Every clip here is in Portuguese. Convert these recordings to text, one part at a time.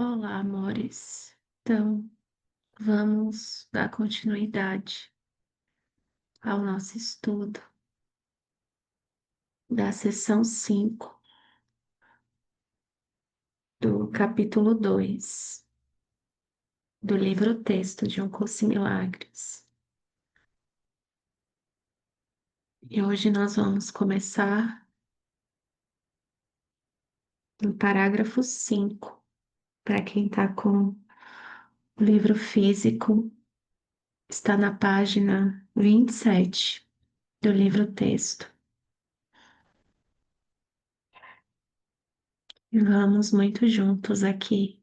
Olá, amores. Então, vamos dar continuidade ao nosso estudo da sessão 5 do capítulo 2 do livro-texto de Um Curso em Milagres. E hoje nós vamos começar no parágrafo 5. Para quem está com o livro físico, está na página 27 do livro-texto. E vamos muito juntos aqui.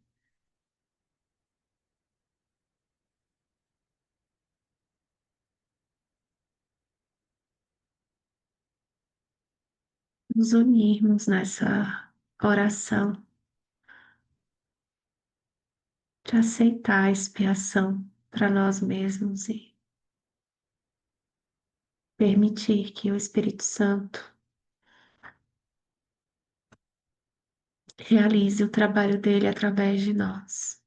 Nos unirmos nessa oração de aceitar a expiação para nós mesmos e permitir que o Espírito Santo realize o trabalho dele através de nós.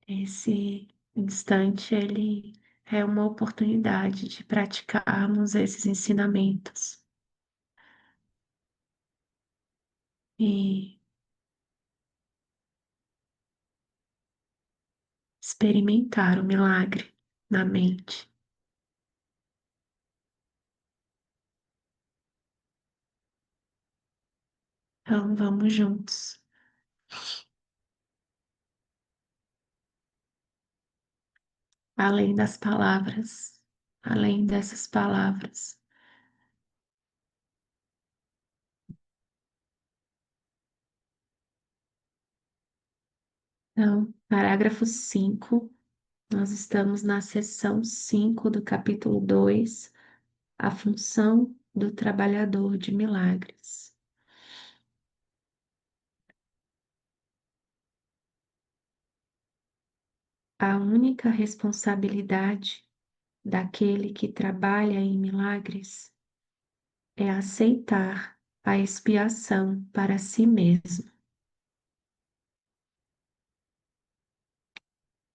Esse instante, ele é uma oportunidade de praticarmos esses ensinamentos e experimentar o milagre na mente. Então, vamos juntos. Além das palavras, além dessas palavras. Então, parágrafo 5, nós estamos na seção 5 do capítulo 2, a função do trabalhador de milagres. A única responsabilidade daquele que trabalha em milagres é aceitar a expiação para si mesmo.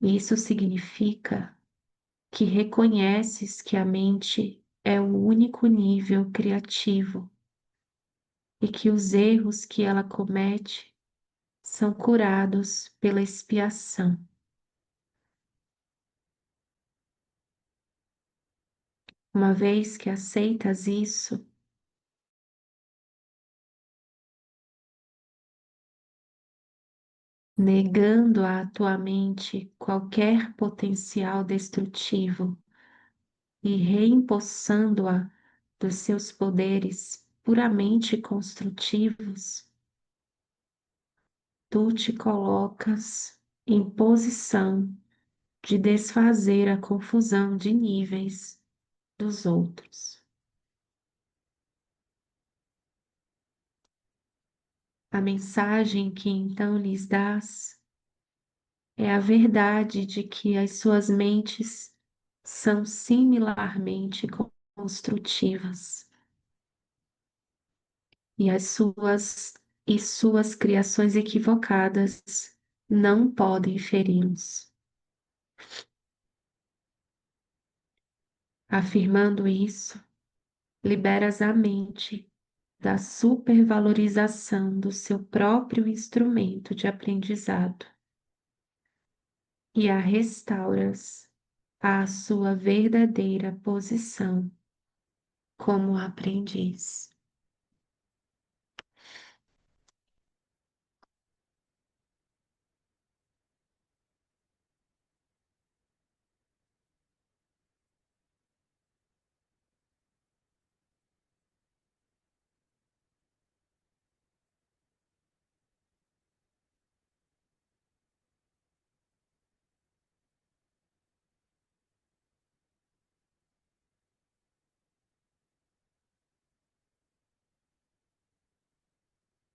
Isso significa que reconheces que a mente é o único nível criativo e que os erros que ela comete são curados pela expiação. Uma vez que aceitas isso, negando à tua mente qualquer potencial destrutivo e reempossando-a dos seus poderes puramente construtivos, tu te colocas em posição de desfazer a confusão de níveis dos outros. A mensagem que então lhes dás é a verdade de que as suas mentes são similarmente construtivas e suas criações equivocadas não podem feri-los. Afirmando isso, liberas a mente da supervalorização do seu próprio instrumento de aprendizado e a restauras à sua verdadeira posição como aprendiz.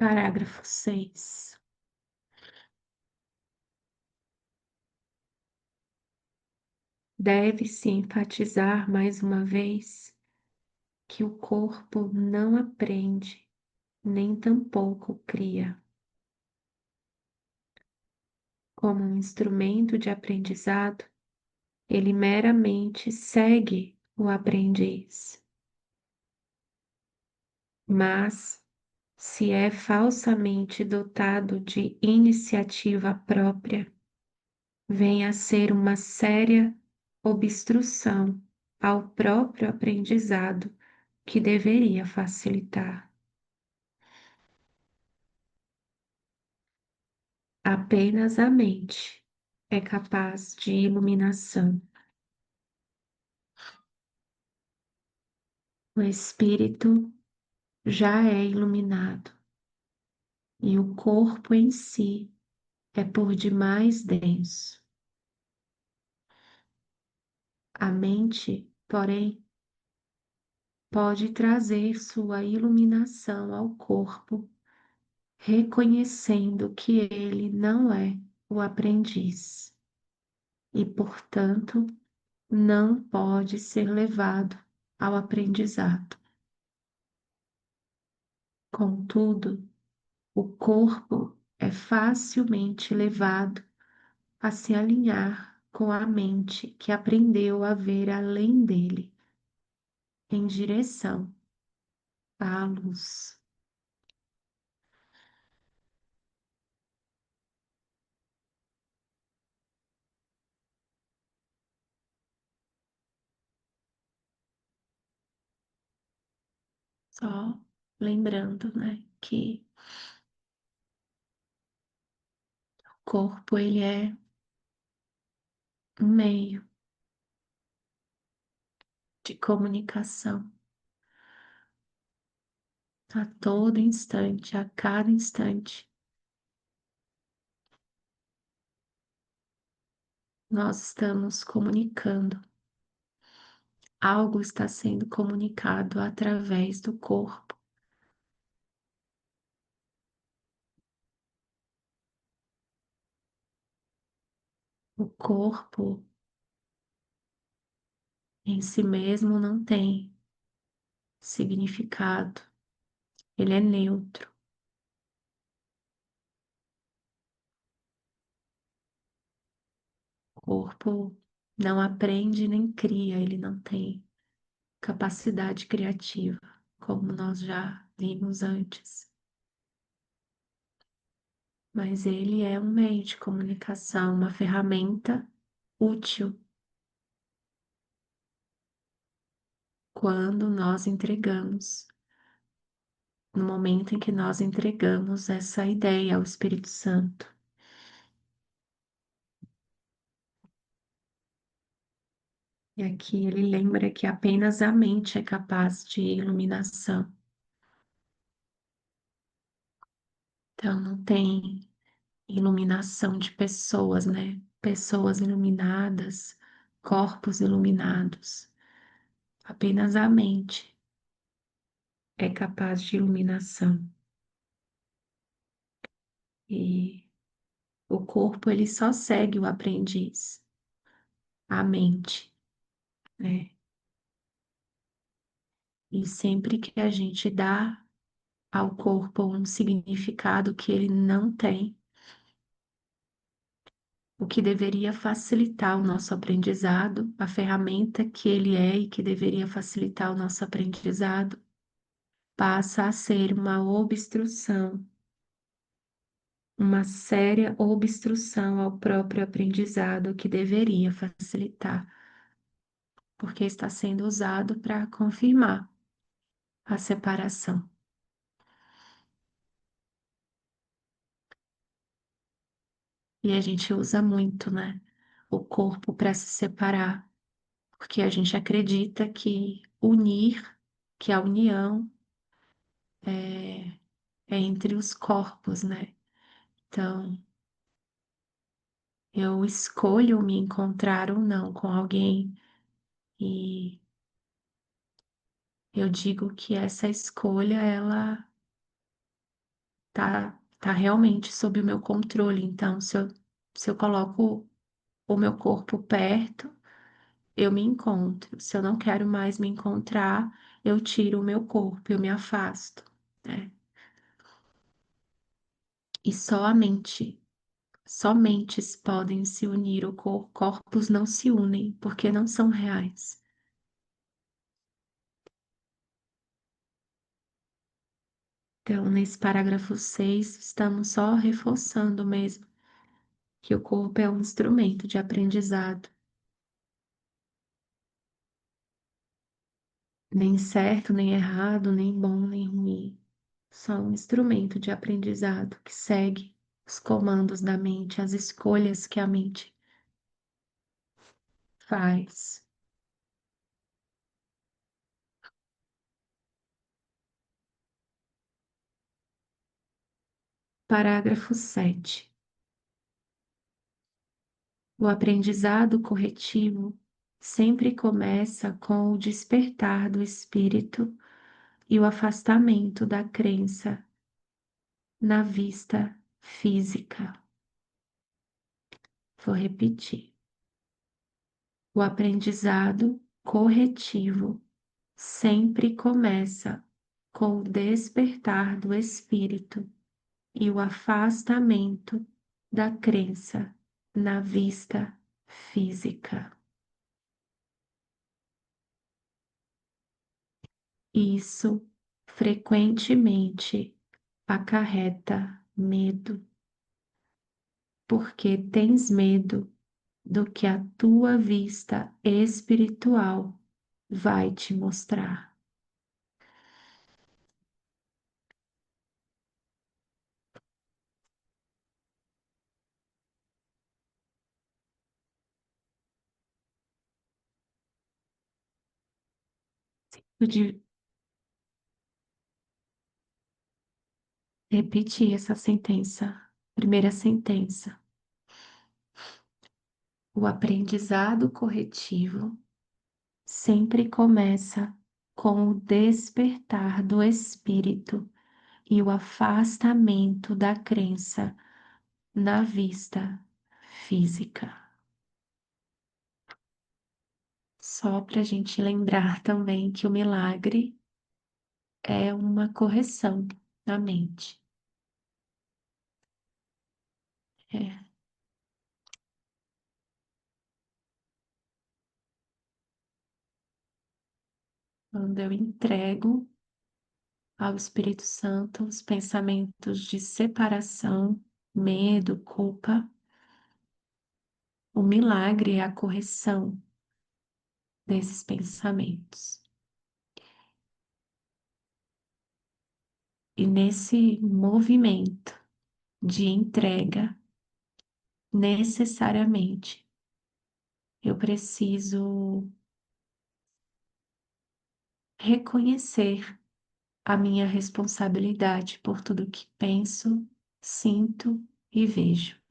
Parágrafo 6. Deve-se enfatizar mais uma vez que o corpo não aprende nem tampouco cria. Como um instrumento de aprendizado, ele meramente segue o aprendiz. Mas, se é falsamente dotado de iniciativa própria, vem a ser uma séria obstrução ao próprio aprendizado que deveria facilitar. Apenas a mente é capaz de iluminação. O espírito já é iluminado e o corpo em si é por demais denso. A mente, porém, pode trazer sua iluminação ao corpo, reconhecendo que ele não é o aprendiz e, portanto, não pode ser levado ao aprendizado. Contudo, o corpo é facilmente levado a se alinhar com a mente que aprendeu a ver além dele, em direção à luz. Só lembrando, né, que o corpo ele é um meio de comunicação. A todo instante, a cada instante, nós estamos comunicando. Algo está sendo comunicado através do corpo. O corpo em si mesmo não tem significado, ele é neutro. O corpo não aprende nem cria, ele não tem capacidade criativa, como nós já vimos antes. Mas ele é um meio de comunicação, uma ferramenta útil quando nós entregamos, no momento em que nós entregamos essa ideia ao Espírito Santo. E aqui ele lembra que apenas a mente é capaz de iluminação. Então não tem iluminação de pessoas, né? Pessoas iluminadas, corpos iluminados. Apenas a mente é capaz de iluminação. E o corpo ele só segue o aprendiz, a mente, né? E sempre que a gente dá ao corpo um significado que ele não tem, o que deveria facilitar o nosso aprendizado, a ferramenta que ele é e que deveria facilitar o nosso aprendizado, passa a ser uma obstrução, uma séria obstrução ao próprio aprendizado que deveria facilitar, porque está sendo usado para confirmar a separação. E a gente usa muito, né, o corpo para se separar, porque a gente acredita que unir, que a união é entre os corpos, né? Então, eu escolho me encontrar ou não com alguém e eu digo que essa escolha, ela tá realmente sob o meu controle. Então, se eu coloco o meu corpo perto, eu me encontro. Se eu não quero mais me encontrar, eu tiro o meu corpo, eu me afasto, né? E só mentes podem se unir, ou corpos não se unem, porque não são reais. Então, nesse parágrafo 6, estamos só reforçando mesmo que o corpo é um instrumento de aprendizado, nem certo, nem errado, nem bom, nem ruim. Só um instrumento de aprendizado que segue os comandos da mente, as escolhas que a mente faz. Parágrafo 7. O aprendizado corretivo sempre começa com o despertar do espírito e o afastamento da crença na vista física. Vou repetir. O aprendizado corretivo sempre começa com o despertar do espírito e o afastamento da crença na vista física. Isso frequentemente acarreta medo, porque tens medo do que a tua vista espiritual vai te mostrar. De repetir essa sentença, primeira sentença. O aprendizado corretivo sempre começa com o despertar do espírito e o afastamento da crença na vista física. Só para a gente lembrar também que o milagre é uma correção na mente. É, quando eu entrego ao Espírito Santo os pensamentos de separação, medo, culpa, o milagre é a correção desses pensamentos. E nesse movimento de entrega, necessariamente, eu preciso reconhecer a minha responsabilidade por tudo que penso, sinto e vejo.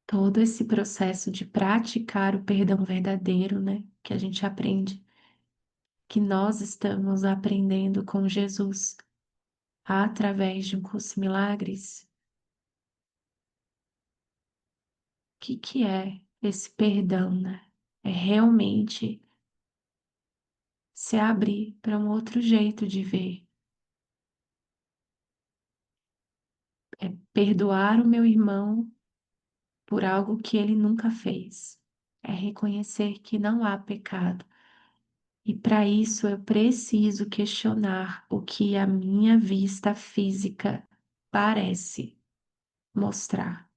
Todo esse processo de praticar o perdão verdadeiro, né, que a gente aprende, que nós estamos aprendendo com Jesus através de um curso de milagres. O que que é esse perdão, né? É realmente se abrir para um outro jeito de ver. É perdoar o meu irmão por algo que ele nunca fez. É reconhecer que não há pecado. E para isso eu preciso questionar o que a minha vista física parece mostrar.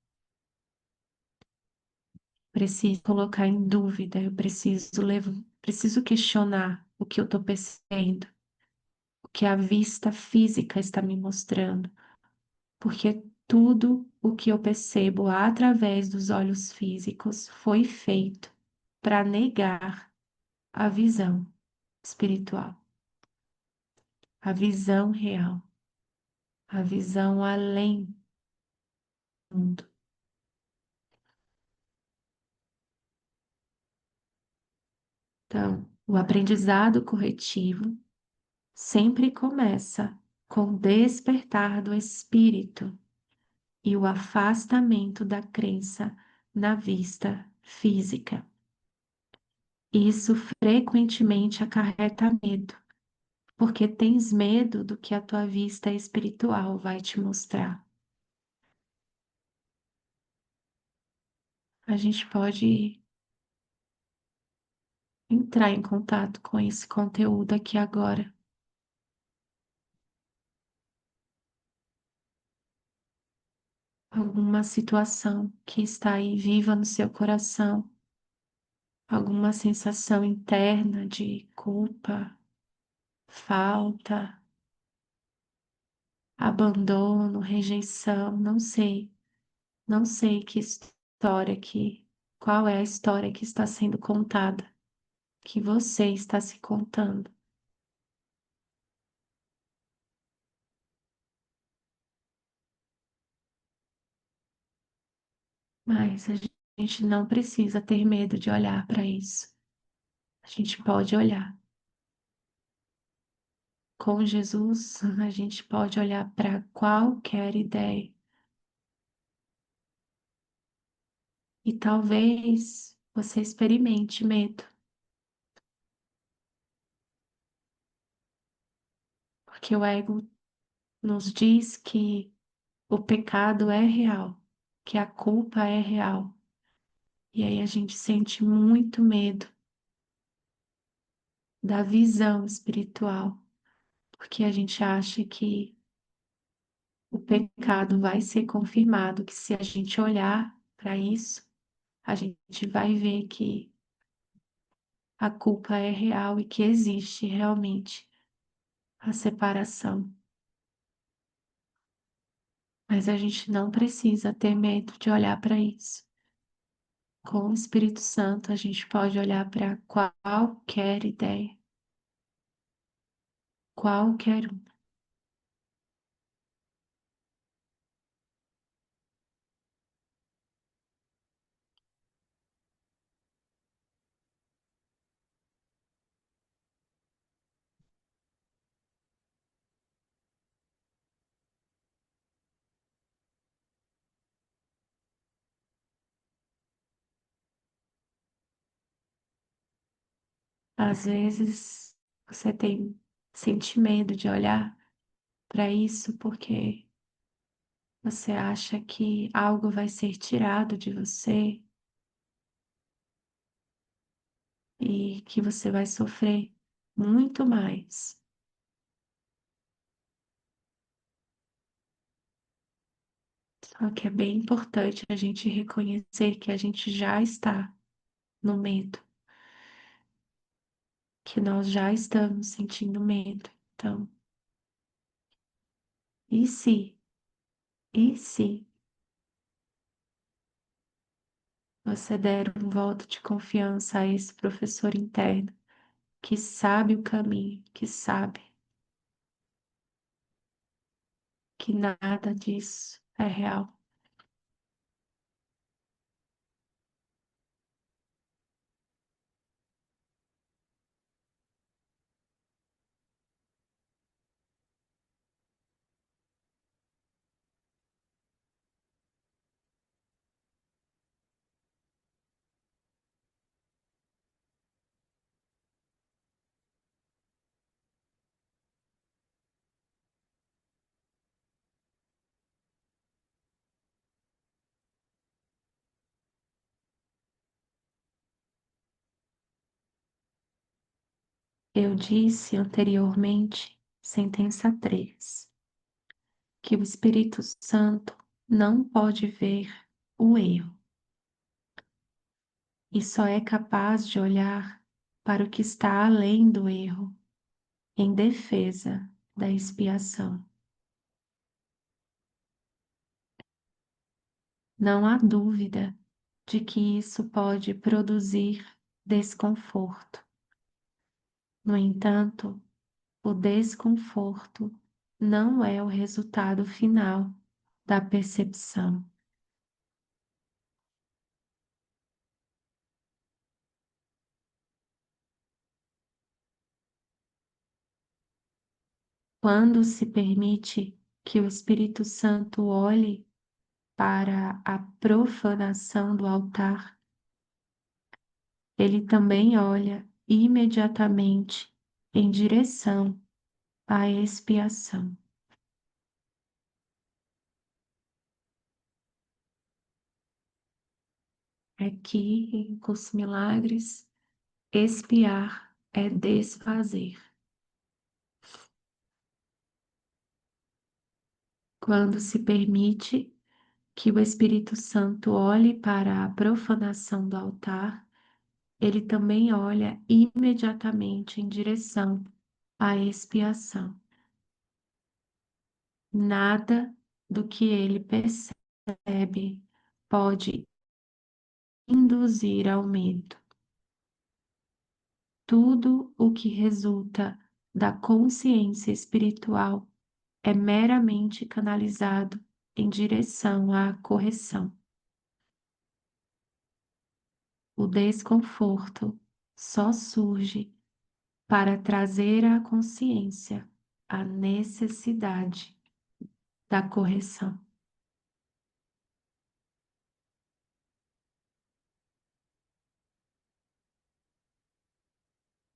Preciso colocar em dúvida, eu preciso questionar o que eu estou percebendo, o que a vista física está me mostrando, porque tudo o que eu percebo através dos olhos físicos foi feito para negar a visão espiritual, a visão real, a visão além do mundo. Então, o aprendizado corretivo sempre começa com o despertar do espírito e o afastamento da crença na vista física. Isso frequentemente acarreta medo, porque tens medo do que a tua vista espiritual vai te mostrar. A gente pode entrar em contato com esse conteúdo aqui agora. Alguma situação que está aí viva no seu coração, alguma sensação interna de culpa, falta, abandono, rejeição, não sei, não sei que história que, qual é a história que está sendo contada, que você está se contando. Mas a gente não precisa ter medo de olhar para isso. A gente pode olhar. Com Jesus, a gente pode olhar para qualquer ideia. E talvez você experimente medo, porque o ego nos diz que o pecado é real, que a culpa é real. E aí a gente sente muito medo da visão espiritual, porque a gente acha que o pecado vai ser confirmado, que se a gente olhar para isso, a gente vai ver que a culpa é real e que existe realmente a separação. Mas a gente não precisa ter medo de olhar para isso. Com o Espírito Santo, a gente pode olhar para qualquer ideia, qualquer um. Às vezes você sente medo de olhar para isso porque você acha que algo vai ser tirado de você e que você vai sofrer muito mais. Só que é bem importante a gente reconhecer que a gente já está no medo, que nós já estamos sentindo medo. Então, e se, e se você der um voto de confiança a esse professor interno que sabe o caminho, que sabe que nada disso é real? Eu disse anteriormente, sentença 3, que o Espírito Santo não pode ver o erro e só é capaz de olhar para o que está além do erro, em defesa da expiação. Não há dúvida de que isso pode produzir desconforto. No entanto, o desconforto não é o resultado final da percepção. Quando se permite que o Espírito Santo olhe para a profanação do altar, ele também olha imediatamente em direção a expiação. Aqui, em Curso Milagres, expiar é desfazer. Quando se permite que o Espírito Santo olhe para a profanação do altar, ele também olha imediatamente em direção à expiação. Nada do que ele percebe pode induzir ao medo. Tudo o que resulta da consciência espiritual é meramente canalizado em direção à correção. O desconforto só surge para trazer à consciência a necessidade da correção.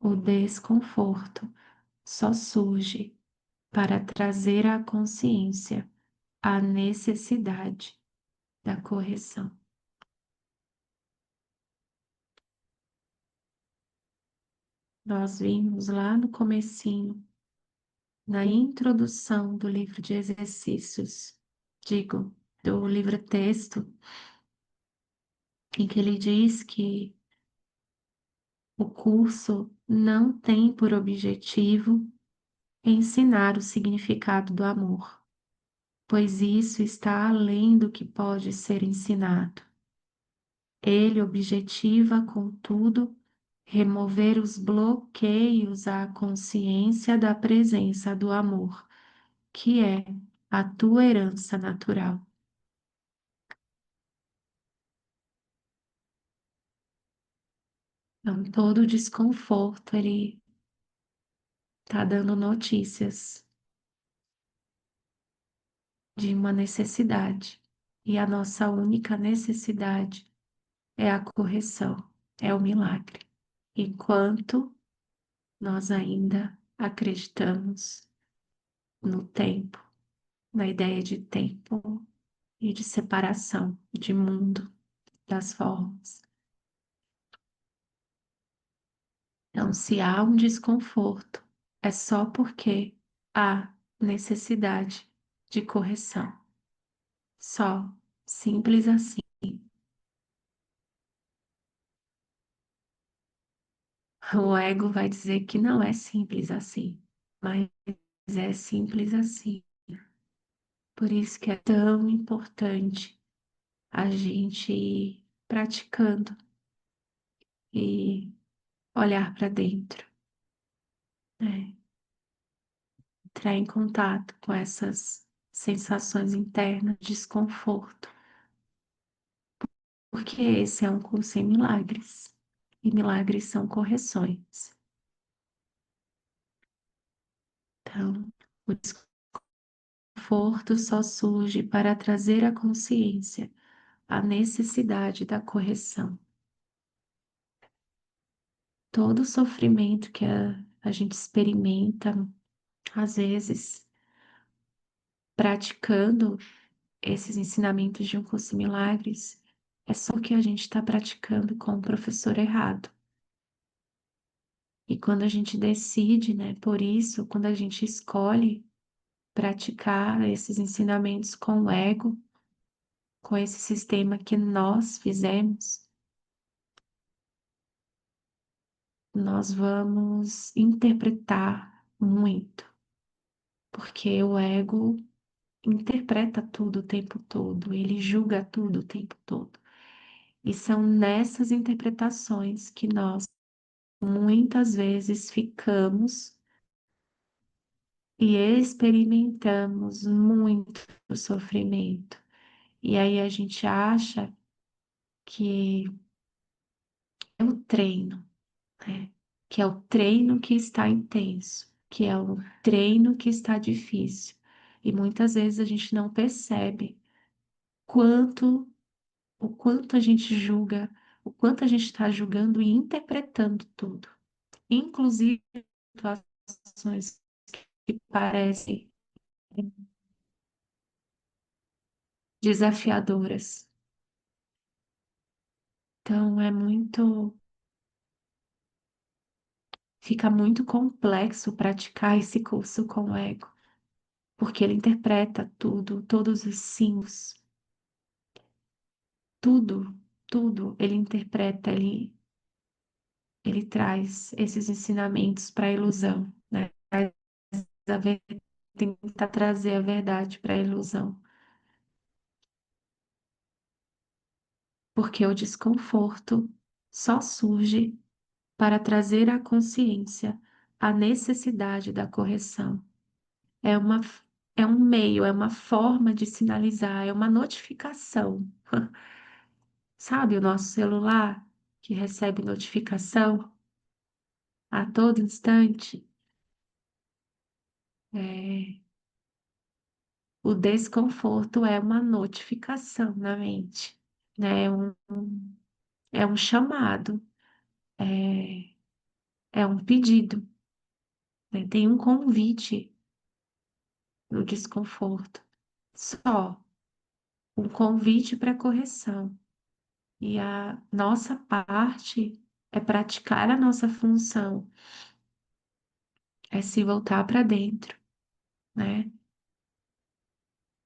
O desconforto só surge para trazer à consciência a necessidade da correção. Nós vimos lá no comecinho, na introdução do livro de exercícios, digo, do livro-texto, em que ele diz que o curso não tem por objetivo ensinar o significado do amor, pois isso está além do que pode ser ensinado. Ele objetiva, contudo, remover os bloqueios à consciência da presença do amor, que é a tua herança natural. Então, todo desconforto, ele está dando notícias de uma necessidade. E a nossa única necessidade é a correção, é o milagre. Enquanto nós ainda acreditamos no tempo, na ideia de tempo e de separação de mundo das formas. Então, se há um desconforto, é só porque há necessidade de correção. Só, simples assim. O ego vai dizer que não é simples assim, mas é simples assim. Por isso que é tão importante a gente ir praticando e olhar para dentro, né? Entrar em contato com essas sensações internas de desconforto, porque esse é um curso em milagres, e milagres são correções. Então, o desconforto só surge para trazer à consciência a necessidade da correção. Todo sofrimento que a gente experimenta, às vezes, praticando esses ensinamentos de um curso em milagres, é só que a gente está praticando com o professor errado. E quando a gente decide, né, por isso, quando a gente escolhe praticar esses ensinamentos com o ego, com esse sistema que nós fizemos, nós vamos interpretar muito, porque o ego interpreta tudo o tempo todo, ele julga tudo o tempo todo. E são nessas interpretações que nós muitas vezes ficamos e experimentamos muito sofrimento. E aí a gente acha que é o treino, né? Que é o treino que está intenso, que é o treino que está difícil. E muitas vezes a gente não percebe quanto, o quanto a gente julga, o quanto a gente está julgando e interpretando tudo, inclusive situações que parecem desafiadoras. Então fica muito complexo praticar esse curso com o ego, porque ele interpreta tudo, todos os sims, tudo, tudo ele interpreta, ele traz esses ensinamentos para a ilusão, né? A ver- Tentar trazer a verdade para a ilusão, porque o desconforto só surge para trazer à consciência a necessidade da correção. É uma, é um meio, é uma forma de sinalizar, é uma notificação. Sabe o nosso celular que recebe notificação a todo instante? É, o desconforto é uma notificação na mente, né? É um chamado, é, é um pedido, né? Tem um convite no desconforto, só um convite para correção. E a nossa parte é praticar a nossa função, é se voltar para dentro, né?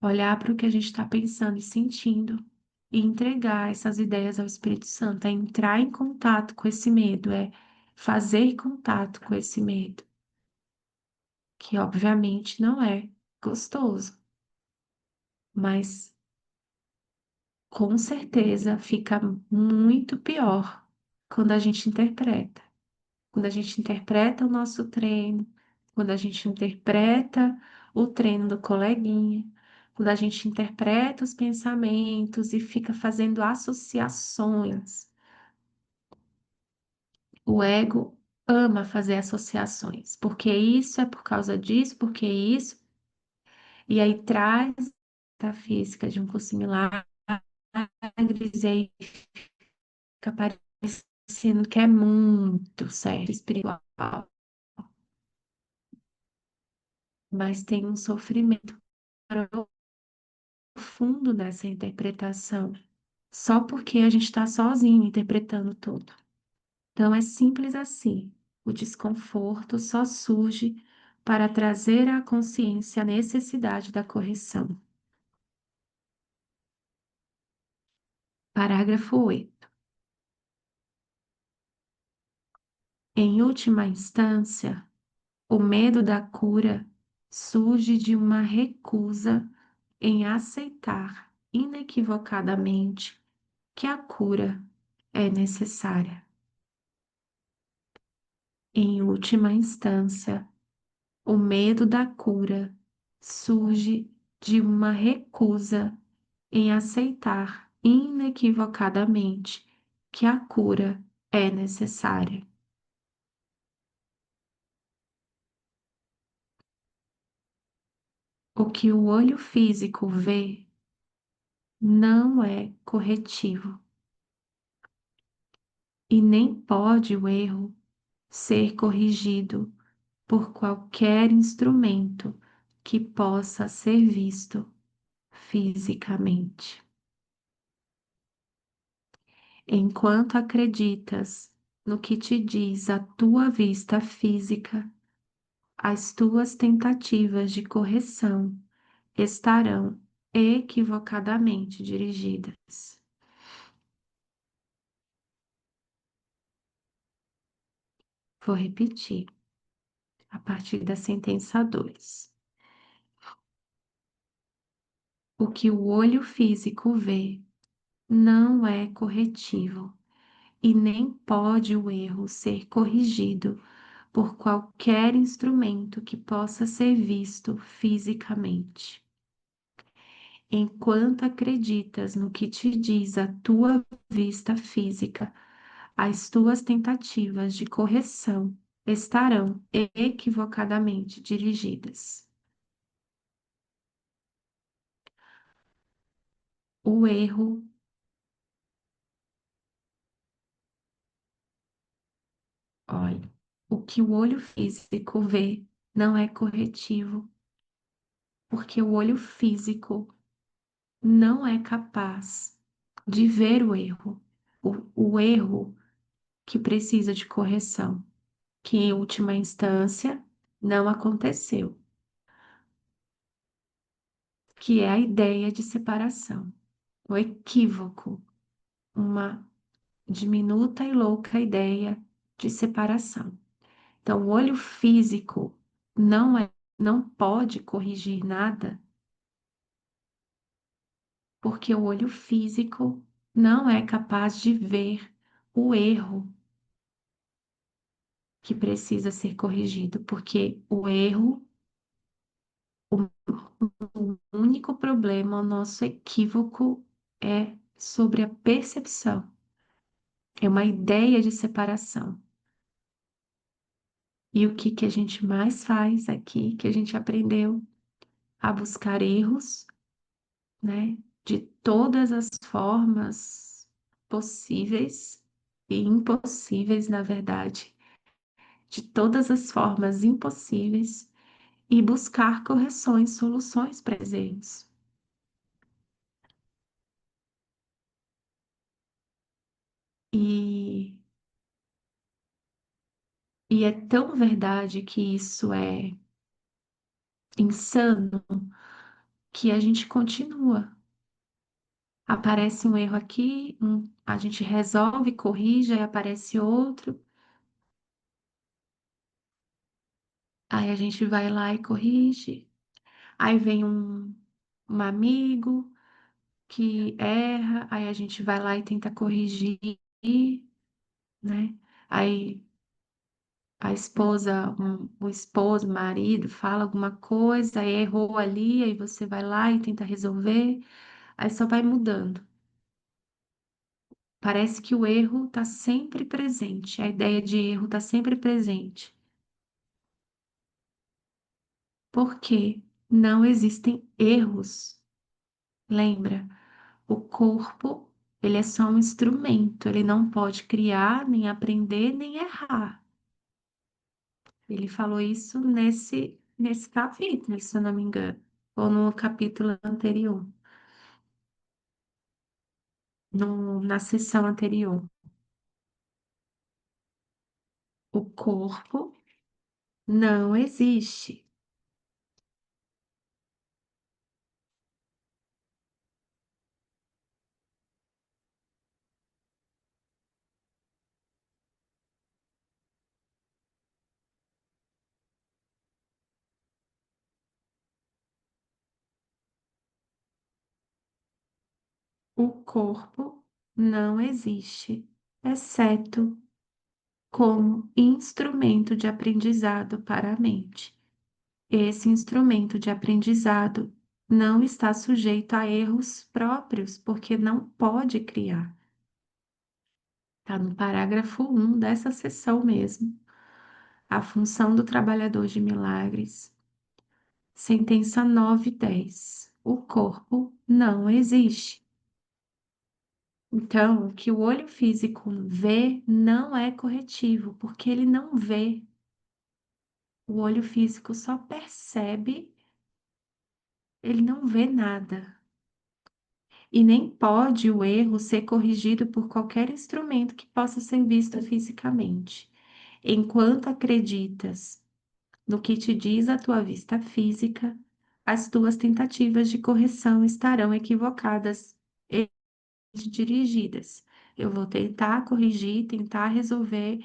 Olhar para o que a gente está pensando e sentindo e entregar essas ideias ao Espírito Santo, é entrar em contato com esse medo, é fazer contato com esse medo, que obviamente não é gostoso, mas com certeza fica muito pior quando a gente interpreta. Quando a gente interpreta o nosso treino, quando a gente interpreta o treino do coleguinha, quando a gente interpreta os pensamentos e fica fazendo associações. O ego ama fazer associações, porque isso é por causa disso, porque isso, e aí traz a física de um curso milagres, e aí fica parecendo que é muito sério, espiritual, mas tem um sofrimento profundo nessa interpretação, só porque a gente está sozinho interpretando tudo. Então é simples assim. O desconforto só surge para trazer à consciência a necessidade da correção. Parágrafo 8. Em última instância, o medo da cura surge de uma recusa em aceitar inequivocadamente que a cura é necessária. Em última instância, o medo da cura surge de uma recusa em aceitar inequivocadamente que a cura é necessária. O que o olho físico vê não é corretivo e nem pode o erro ser corrigido por qualquer instrumento que possa ser visto fisicamente. Enquanto acreditas no que te diz a tua vista física, as tuas tentativas de correção estarão equivocadamente dirigidas. Vou repetir a partir da sentença 2. O que o olho físico vê não é corretivo e nem pode o erro ser corrigido por qualquer instrumento que possa ser visto fisicamente. Enquanto acreditas no que te diz a tua vista física, as tuas tentativas de correção estarão equivocadamente dirigidas. O erro, olha, o que o olho físico vê não é corretivo, porque o olho físico não é capaz de ver o erro, o erro que precisa de correção, que em última instância não aconteceu, que é a ideia de separação, o equívoco, uma diminuta e louca ideia de separação. Então, o olho físico não pode corrigir nada, porque o olho físico não é capaz de ver o erro que precisa ser corrigido, porque o erro, o único problema, o nosso equívoco é sobre a percepção, é uma ideia de separação. E o que que a gente mais faz aqui, que a gente aprendeu a buscar erros, né, de todas as formas possíveis e impossíveis, na verdade, de todas as formas impossíveis e buscar correções, soluções presentes. E, e é tão verdade que isso é insano que a gente continua. Aparece um erro aqui, a gente resolve, corrige, aí aparece outro, aí a gente vai lá e corrige, aí vem um amigo que erra, aí a gente vai lá e tenta corrigir, né? Aí a esposa, o esposo, o marido fala alguma coisa, aí errou ali, aí você vai lá e tenta resolver, aí só vai mudando. Parece que o erro está sempre presente, a ideia de erro está sempre presente. Porque não existem erros. Lembra? O corpo, ele é só um instrumento, ele não pode criar, nem aprender, nem errar. Ele falou isso nesse capítulo, se eu não me engano, ou no capítulo anterior, na sessão anterior. O corpo não existe. O corpo não existe, exceto como instrumento de aprendizado para a mente. Esse instrumento de aprendizado não está sujeito a erros próprios, porque não pode criar. Está no parágrafo 1 dessa seção mesmo. A função do trabalhador de milagres. Sentença 910. O corpo não existe. Então, o que o olho físico vê não é corretivo, porque ele não vê. O olho físico só percebe, ele não vê nada. E nem pode o erro ser corrigido por qualquer instrumento que possa ser visto fisicamente. Enquanto acreditas no que te diz a tua vista física, as tuas tentativas de correção estarão equivocadas e dirigidas. Eu vou tentar corrigir, tentar resolver,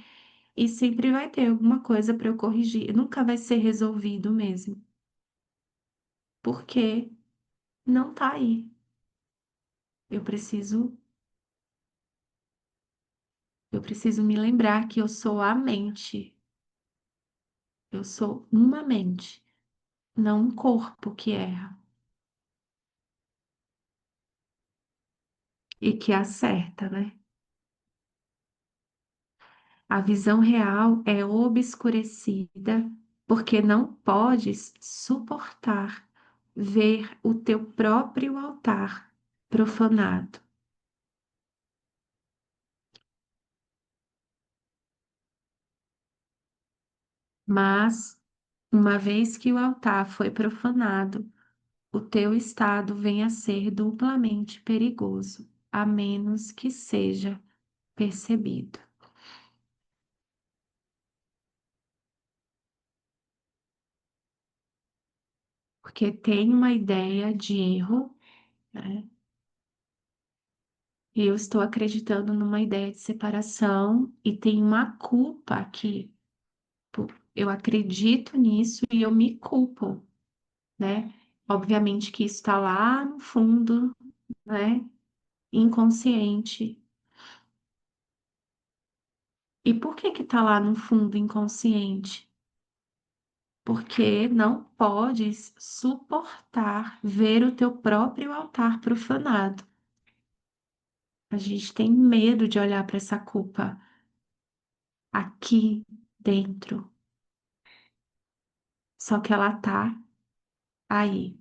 e sempre vai ter alguma coisa para eu corrigir. Nunca vai ser resolvido mesmo, porque não tá aí. Eu preciso Eu preciso me lembrar que eu sou a mente. Eu sou uma mente, não um corpo que erra e que acerta, né? A visão real é obscurecida porque não podes suportar ver o teu próprio altar profanado. Mas Uma vez que o altar foi profanado, o teu estado vem a ser duplamente perigoso, a menos que seja percebido. Porque tem uma ideia de erro, né? E eu estou acreditando numa ideia de separação e tem uma culpa aqui. Eu acredito nisso e eu me culpo, né? Obviamente que isso está lá no fundo, né? Inconsciente. E por que que está lá no fundo inconsciente? Porque não podes suportar ver o teu próprio altar profanado. A gente tem medo de olhar para essa culpa aqui dentro. Só que ela tá aí.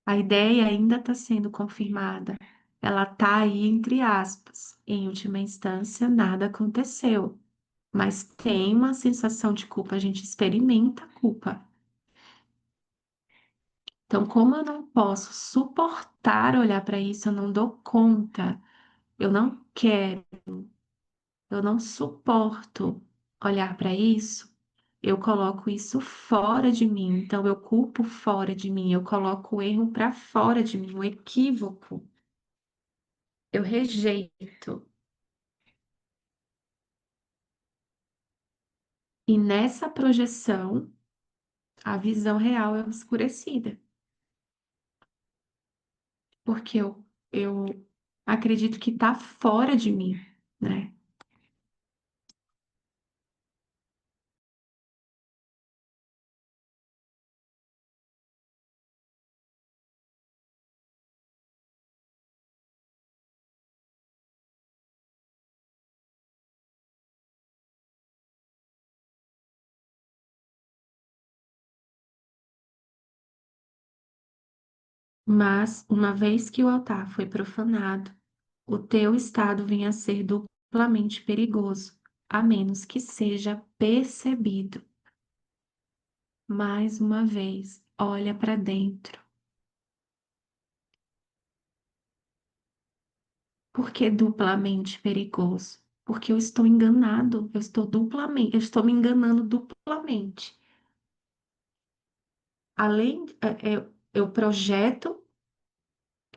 A ideia ainda está sendo confirmada. Ela tá aí entre aspas. Em última instância, nada aconteceu. Mas tem uma sensação de culpa, a gente experimenta a culpa. Então, como eu não posso suportar olhar para isso, eu não dou conta, eu não quero, eu não suporto olhar para isso, eu coloco isso fora de mim. Então, eu culpo fora de mim, eu coloco o erro para fora de mim, o equívoco, eu rejeito. E nessa projeção, a visão real é obscurecida, porque eu acredito que está fora de mim, né? Mas, uma vez que o altar foi profanado, o teu estado vem a ser duplamente perigoso, a menos que seja percebido. Mais uma vez, olha para dentro. Por que duplamente perigoso? Porque eu estou enganado, eu estou duplamente, eu estou me enganando duplamente. Além, eu projeto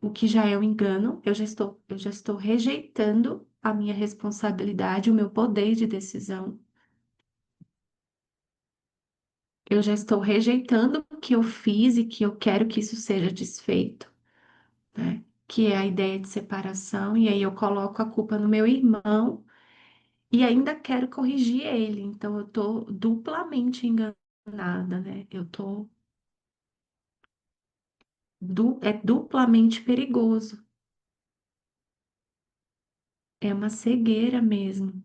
o que já é um engano, eu já estou rejeitando a minha responsabilidade, o meu poder de decisão. Eu já estou rejeitando o que eu fiz e que eu quero que isso seja desfeito, né? Que é a ideia de separação, e aí eu coloco a culpa no meu irmão e ainda quero corrigir ele. Então eu estou duplamente enganada, né? É duplamente perigoso. É uma cegueira mesmo.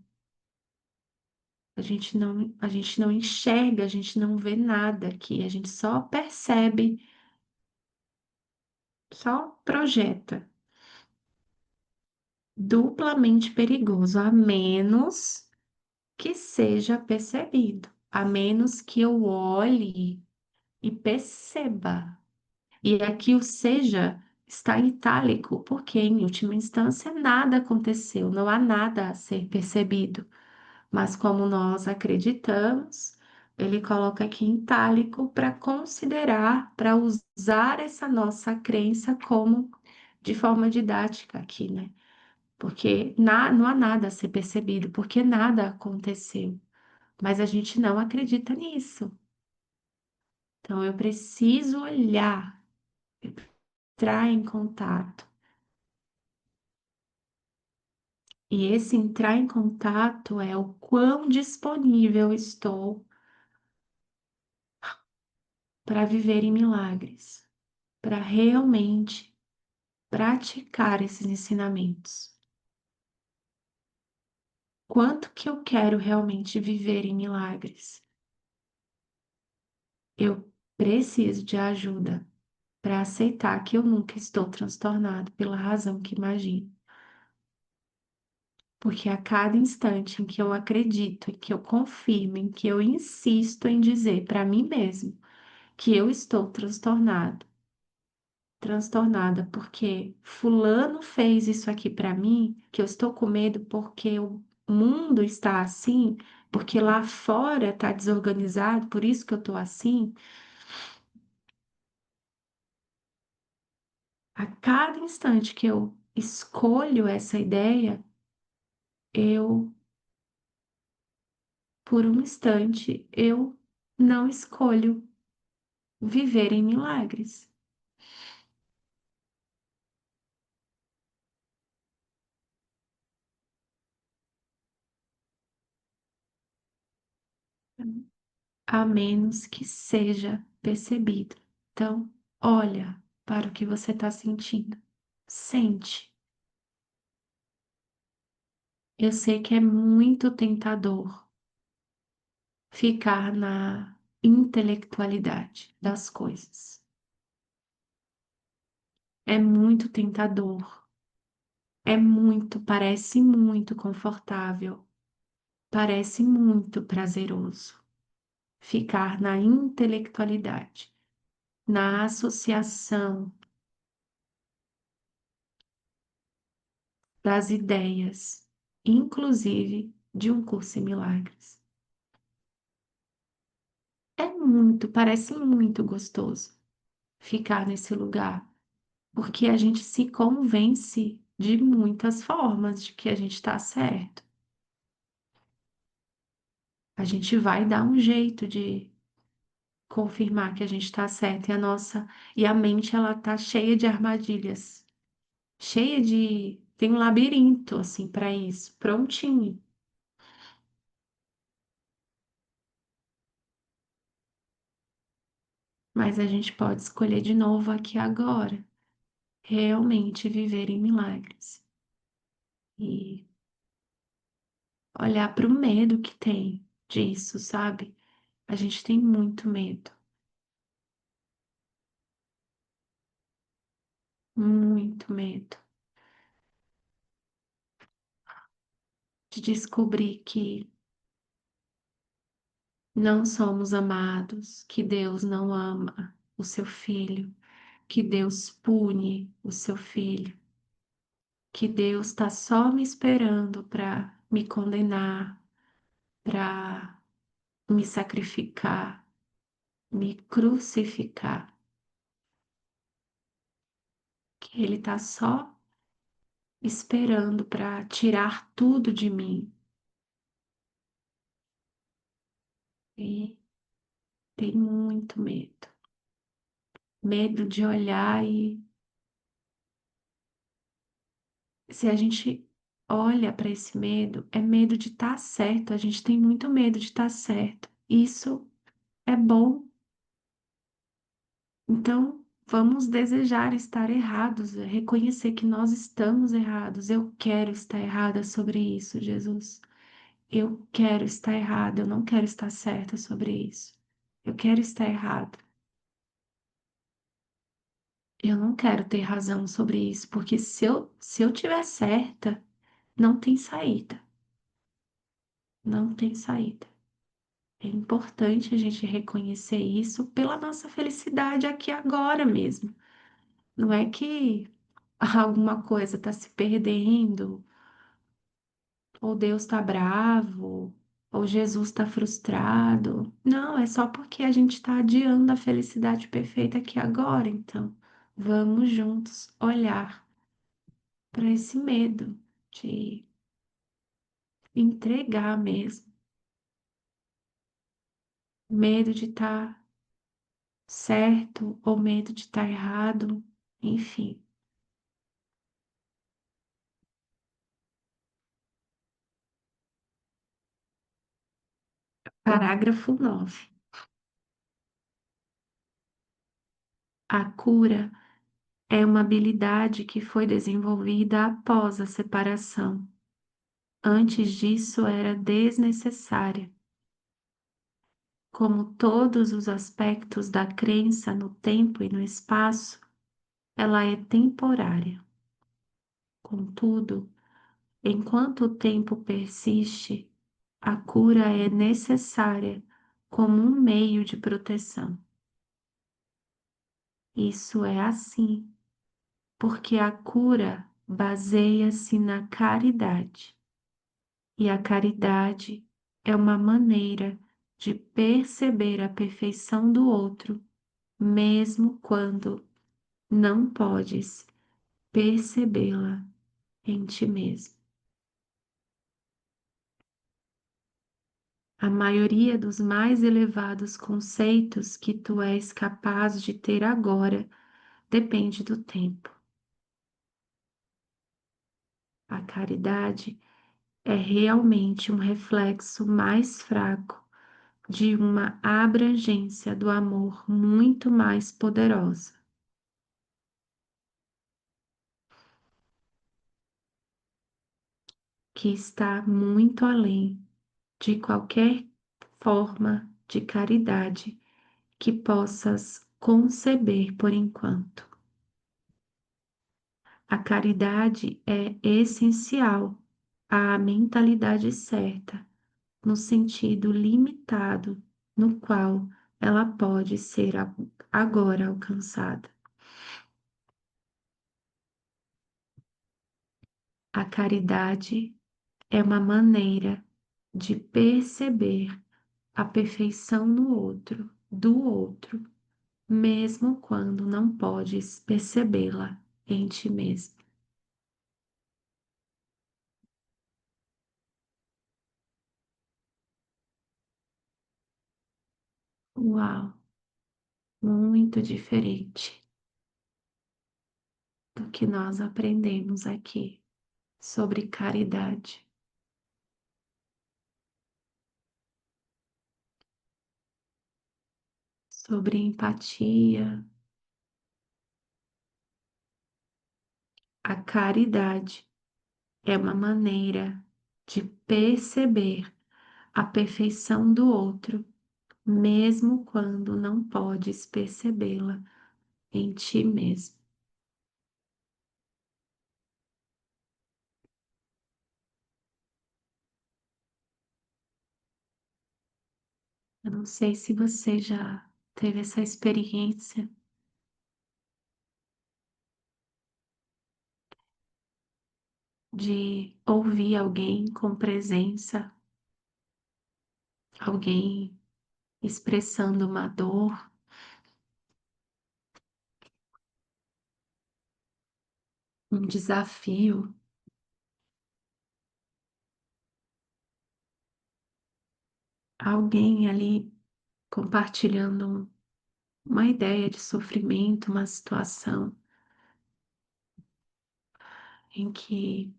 A gente não enxerga, a gente não vê nada aqui, a gente só percebe, só projeta. Duplamente perigoso, a menos que seja percebido, a menos que eu olhe e perceba. E aqui o seja está em itálico, porque em última instância nada aconteceu, não há nada a ser percebido. Mas como nós acreditamos, ele coloca aqui em itálico para considerar, para usar essa nossa crença como de forma didática aqui, né? Porque não há nada a ser percebido, porque nada aconteceu. Mas a gente não acredita nisso. Então eu preciso olhar, entrar em contato. E esse entrar em contato é o quão disponível estou para viver em milagres, para realmente praticar esses ensinamentos. Quanto que eu quero realmente viver em milagres? Eu preciso de ajuda para aceitar que eu nunca estou transtornado pela razão que imagino. Porque a cada instante em que eu acredito, em que eu confirmo, em que eu insisto em dizer para mim mesmo que eu estou transtornada porque fulano fez isso aqui para mim, que eu estou com medo porque o mundo está assim, porque lá fora está desorganizado, por isso que eu estou assim. A cada instante que eu escolho essa ideia, eu, por um instante, eu não escolho viver em milagres. A menos que seja percebido. Então, olha para o que você está sentindo. Sente. Eu sei que é muito tentador ficar na intelectualidade das coisas. É muito tentador. Parece muito confortável, parece muito prazeroso ficar na intelectualidade, na associação das ideias, inclusive de um curso em milagres. Parece muito gostoso ficar nesse lugar, porque a gente se convence de muitas formas de que a gente está certo. A gente vai dar um jeito de confirmar que a gente está certo e a mente ela tá cheia de armadilhas, tem um labirinto assim para isso, prontinho. Mas a gente pode escolher de novo aqui agora, realmente viver em milagres e olhar para o medo que tem disso, sabe? A gente tem muito medo de descobrir que não somos amados, que Deus não ama o seu filho, que Deus pune o seu filho, que Deus está só me esperando para me condenar, para me sacrificar, me crucificar, que Ele está só esperando para tirar tudo de mim. E tem muito medo. Medo de olhar e se a gente olha para esse medo, é medo de estar certo. A gente tem muito medo de estar certo. Isso é bom. Então, vamos desejar estar errados, reconhecer que nós estamos errados. Eu quero estar errada sobre isso, Jesus. Eu quero estar errada, eu não quero estar certa sobre isso. Eu quero estar errada. Eu não quero ter razão sobre isso, porque se eu tiver certa, não tem saída. Não tem saída. É importante a gente reconhecer isso pela nossa felicidade aqui agora mesmo. Não é que alguma coisa está se perdendo, ou Deus está bravo, ou Jesus está frustrado. Não, é só porque a gente está adiando a felicidade perfeita aqui agora. Então, vamos juntos olhar para esse medo de entregar mesmo, medo de estar certo ou medo de estar errado, enfim. Parágrafo 9. A cura é uma habilidade que foi desenvolvida após a separação. Antes disso, era desnecessária. Como todos os aspectos da crença no tempo e no espaço, ela é temporária. Contudo, enquanto o tempo persiste, a cura é necessária como um meio de proteção. Isso é assim, porque a cura baseia-se na caridade, e a caridade é uma maneira de perceber a perfeição do outro, mesmo quando não podes percebê-la em ti mesmo. A maioria dos mais elevados conceitos que tu és capaz de ter agora depende do tempo. A caridade é realmente um reflexo mais fraco de uma abrangência do amor muito mais poderosa, que está muito além de qualquer forma de caridade que possas conceber por enquanto. A caridade é essencial à mentalidade certa, no sentido limitado no qual ela pode ser agora alcançada. A caridade é uma maneira de perceber a perfeição no outro, do outro, mesmo quando não podes percebê-la em ti mesmo. Uau, muito diferente do que nós aprendemos aqui sobre caridade, sobre empatia. A caridade é uma maneira de perceber a perfeição do outro, mesmo quando não podes percebê-la em ti mesmo. Eu não sei se você já teve essa experiência de ouvir alguém com presença, alguém expressando uma dor, um desafio, alguém ali compartilhando uma ideia de sofrimento, uma situação em que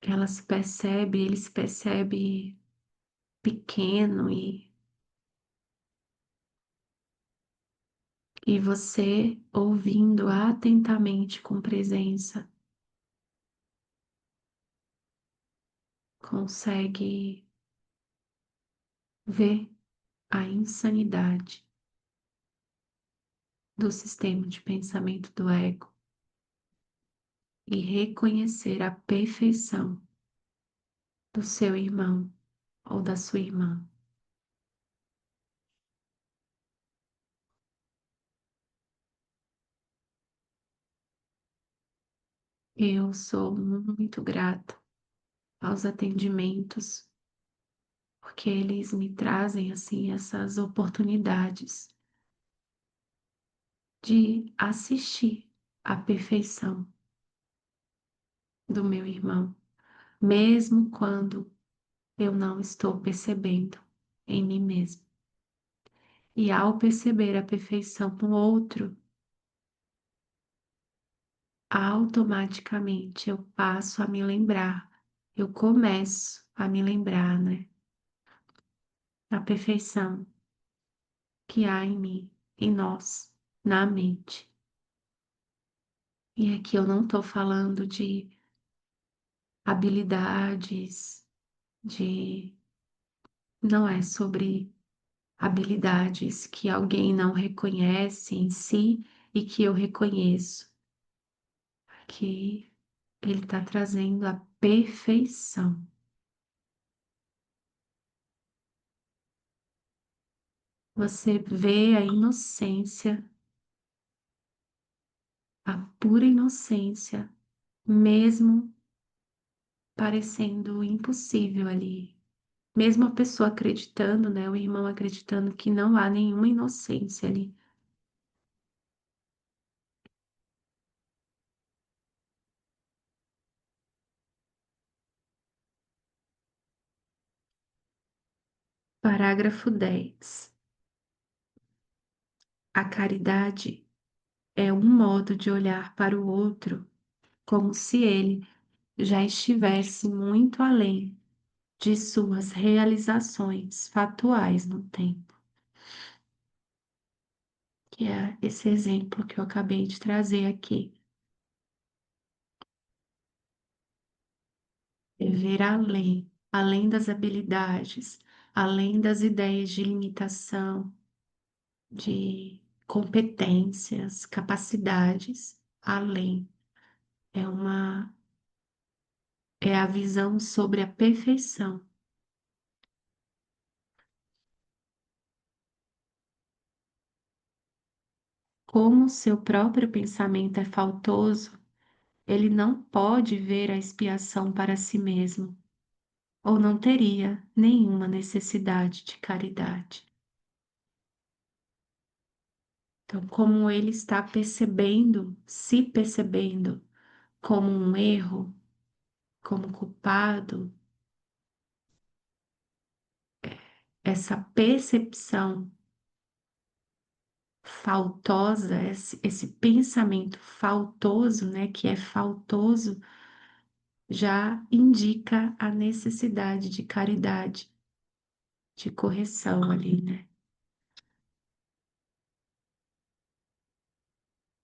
ela se percebe, ele se percebe pequeno e você ouvindo atentamente com presença consegue ver a insanidade do sistema de pensamento do ego e reconhecer a perfeição do seu irmão ou da sua irmã. Eu sou muito grata aos atendimentos, porque eles me trazem assim essas oportunidades de assistir à perfeição do meu irmão, mesmo quando eu não estou percebendo em mim mesmo. E ao perceber a perfeição no outro, automaticamente eu passo a me lembrar, eu começo a me lembrar, né, da perfeição que há em mim, em nós, na mente. E aqui eu não estou falando de habilidades, de. Não é sobre habilidades que alguém não reconhece em si e que eu reconheço. Aqui ele está trazendo a perfeição. Você vê a inocência, a pura inocência, mesmo parecendo impossível ali. Mesmo a pessoa acreditando, né, o irmão acreditando que não há nenhuma inocência ali. Parágrafo 10. A caridade é um modo de olhar para o outro como se ele já estivesse muito além de suas realizações fatuais no tempo, que é esse exemplo que eu acabei de trazer aqui. É ver além, além das habilidades, além das ideias de limitação, de competências, capacidades, além. É uma, é a visão sobre a perfeição. Como seu próprio pensamento é faltoso, ele não pode ver a expiação para si mesmo, ou não teria nenhuma necessidade de caridade. Então, como ele está percebendo, se percebendo como um erro, como culpado, essa percepção faltosa, esse pensamento faltoso, né, que é faltoso, já indica a necessidade de caridade, de correção ali, né?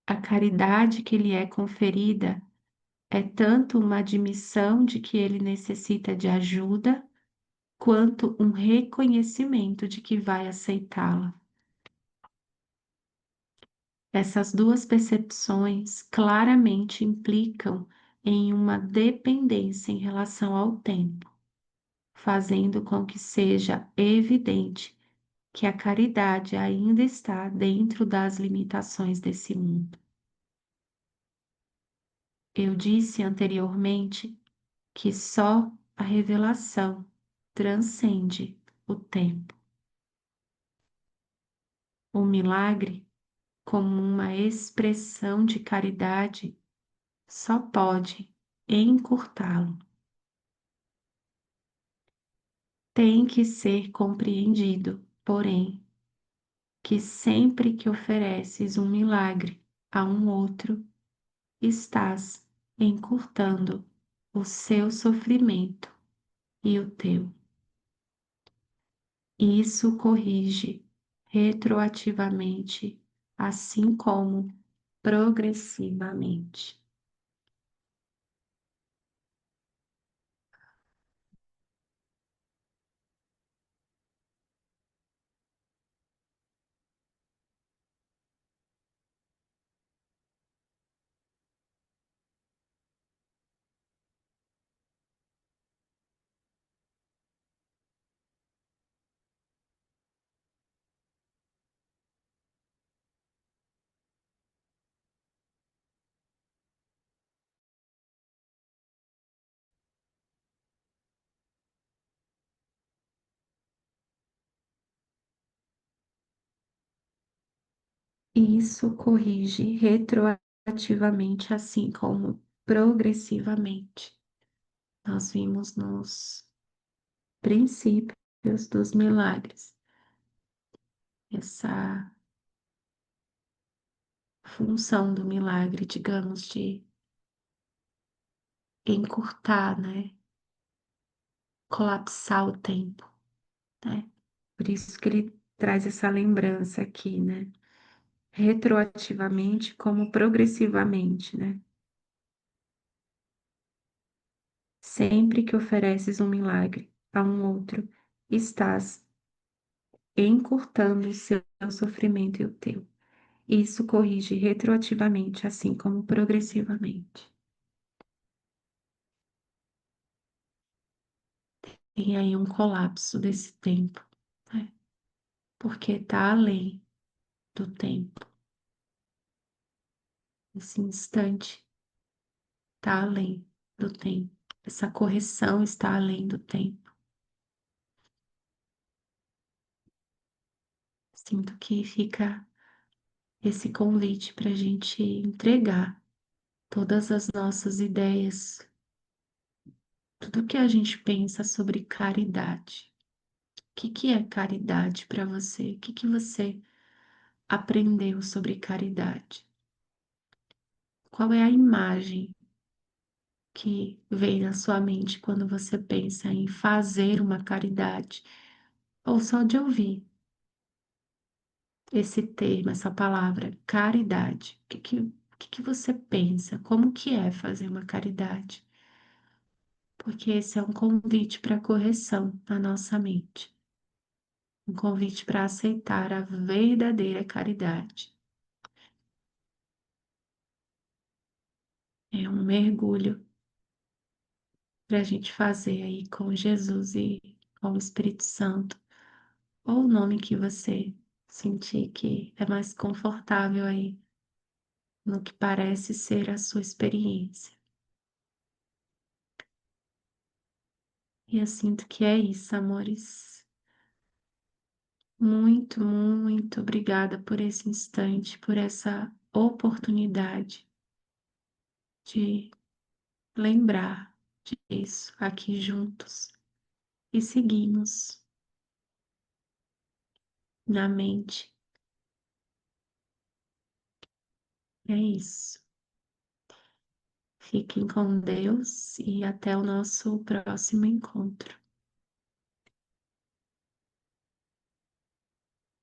A caridade que lhe é conferida é tanto uma admissão de que ele necessita de ajuda, quanto um reconhecimento de que vai aceitá-la. Essas duas percepções claramente implicam em uma dependência em relação ao tempo, fazendo com que seja evidente que a caridade ainda está dentro das limitações desse mundo. Eu disse anteriormente que só a revelação transcende o tempo. O milagre, como uma expressão de caridade, só pode encurtá-lo. Tem que ser compreendido, porém, que sempre que ofereces um milagre a um outro, estás encurtando o seu sofrimento e o teu. Isso corrige retroativamente, assim como progressivamente. Isso corrige retroativamente, assim como progressivamente. Nós vimos nos princípios dos milagres essa função do milagre, digamos, de encurtar, né? Colapsar o tempo, né? Por isso que ele traz essa lembrança aqui, né? Retroativamente como progressivamente, né? Sempre que ofereces um milagre a um outro, estás encurtando o seu sofrimento e o teu. Isso corrige retroativamente, assim como progressivamente. tem aí um colapso desse tempo, né? Porque está além do tempo. Esse instante está além do tempo. Essa correção está além do tempo. Sinto que fica esse convite para a gente entregar todas as nossas ideias, tudo que a gente pensa sobre caridade. O que que é caridade para você? O que que você aprendeu sobre caridade? Qual é a imagem que vem na sua mente quando você pensa em fazer uma caridade? Ou só de ouvir esse termo, essa palavra, caridade. O que que você pensa? Como que é fazer uma caridade? Porque esse é um convite para correção na nossa mente, um convite para aceitar a verdadeira caridade. É um mergulho para a gente fazer aí com Jesus e com o Espírito Santo, ou o nome que você sentir que é mais confortável aí no que parece ser a sua experiência. E eu sinto que é isso, amores. Muito, muito obrigada por esse instante, por essa oportunidade de lembrar disso aqui juntos e seguimos na mente. É isso. Fiquem com Deus e até o nosso próximo encontro.